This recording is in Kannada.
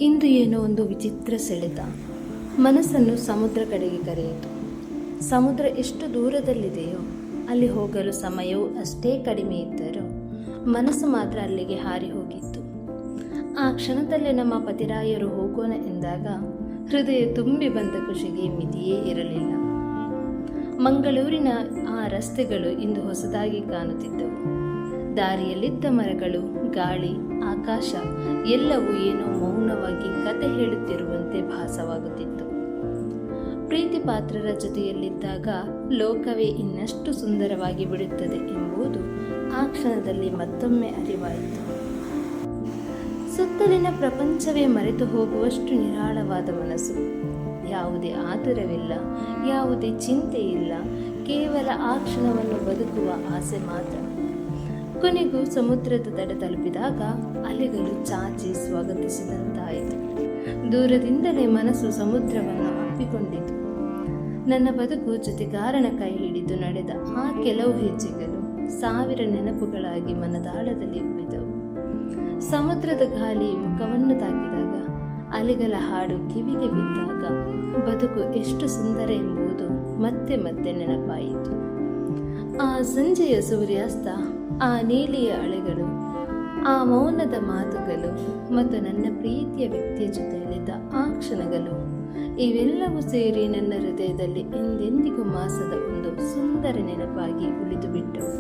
ಇಂದು ಏನೋ ಒಂದು ವಿಚಿತ್ರ ಸೆಳೆತ ಮನಸ್ಸನ್ನು ಸಮುದ್ರ ಕಡೆಗೆ ಕರೆಯಿತು. ಸಮುದ್ರ ಎಷ್ಟು ದೂರದಲ್ಲಿದೆಯೋ ಅಲ್ಲಿ ಹೋಗಲು ಸಮಯವೂ ಅಷ್ಟೇ ಕಡಿಮೆ ಇದ್ದರೂ ಮನಸ್ಸು ಮಾತ್ರ ಅಲ್ಲಿಗೆ ಹಾರಿ ಹೋಗಿತ್ತು. ಆ ಕ್ಷಣದಲ್ಲೇ ನಮ್ಮ ಪತಿರಾಯರು ಹೋಗೋಣ ಎಂದಾಗ ಹೃದಯ ತುಂಬಿ ಬಂದ ಖುಷಿಗೆ ಮಿತಿಯೇ ಇರಲಿಲ್ಲ. ಮಂಗಳೂರಿನ ಆ ರಸ್ತೆಗಳು ಇಂದು ಹೊಸದಾಗಿ ಕಾಣುತ್ತಿದ್ದವು. ದಾರಿಯಲ್ಲಿದ್ದ ಮರಗಳು, ಗಾಳಿ, ಆಕಾಶ ಎಲ್ಲವೂ ಏನೋ ಮೌನವಾಗಿ ಕತೆ ಹೇಳುತ್ತಿರುವಂತೆ ಭಾಸವಾಗುತ್ತಿತ್ತು. ಪ್ರೀತಿ ಪಾತ್ರರ ಜೊತೆಯಲ್ಲಿದ್ದಾಗ ಲೋಕವೇ ಇನ್ನಷ್ಟು ಸುಂದರವಾಗಿ ಬಿಡುತ್ತದೆ ಎಂಬುದು ಆ ಕ್ಷಣದಲ್ಲಿ ಮತ್ತೊಮ್ಮೆ ಅರಿವಾಯಿತು. ಸುತ್ತಲಿನ ಪ್ರಪಂಚವೇ ಮರೆತು ಹೋಗುವಷ್ಟು ನಿರಾಳವಾದ ಮನಸ್ಸು. ಯಾವುದೇ ಆತುರವಿಲ್ಲ, ಯಾವುದೇ ಚಿಂತೆ ಇಲ್ಲ, ಕೇವಲ ಆ ಕ್ಷಣವನ್ನು ಬದುಕುವ ಆಸೆ ಮಾತ್ರ. ಕೊನೆಗೂ ಸಮುದ್ರದ ದಡ ತಲುಪಿದಾಗ ಅಲೆಗಳು ಚಾಚಿ ಸ್ವಾಗತಿಸಿದಂತಾಯಿತು. ದೂರದಿಂದಲೇ ಮನಸ್ಸು ಸಮುದ್ರವನ್ನು ಅಪ್ಪಿಕೊಂಡಿತು. ನನ್ನ ಬದುಕು ಜೊತೆಗಾರನ ಕೈ ಹಿಡಿದು ನಡೆದ ಆ ಕೆಲವು ಹೆಜ್ಜೆಗಳು ಸಾವಿರ ನೆನಪುಗಳಾಗಿ ಮನದಾಳದಲ್ಲಿ ಉಳಿದವು. ಸಮುದ್ರದ ಗಾಳಿ ಮುಖವನ್ನು ತಾಕಿದಾಗ, ಅಲೆಗಳ ಹಾಡು ಕಿವಿಗೆ ಬಿದ್ದಾಗ ಬದುಕು ಎಷ್ಟು ಸುಂದರ ಎಂಬುದು ಮತ್ತೆ ಮತ್ತೆ ನೆನಪಾಯಿತು. ಆ ಸಂಜೆಯ ಸೂರ್ಯಾಸ್ತ, ಆ ನೀಲಿಯ ಅಲೆಗಳು, ಆ ಮೌನದ ಮಾತುಗಳು ಮತ್ತು ನನ್ನ ಪ್ರೀತಿಯ ವ್ಯಕ್ತಿಯ ಜೊತೆಯಲ್ಲಿದ್ದ ಆ ಕ್ಷಣಗಳು ಇವೆಲ್ಲವೂ ಸೇರಿ ನನ್ನ ಹೃದಯದಲ್ಲಿ ಎಂದೆಂದಿಗೂ ಮಾಸದ ಒಂದು ಸುಂದರ ನೆನಪಾಗಿ ಉಳಿದು ಬಿಟ್ಟವು.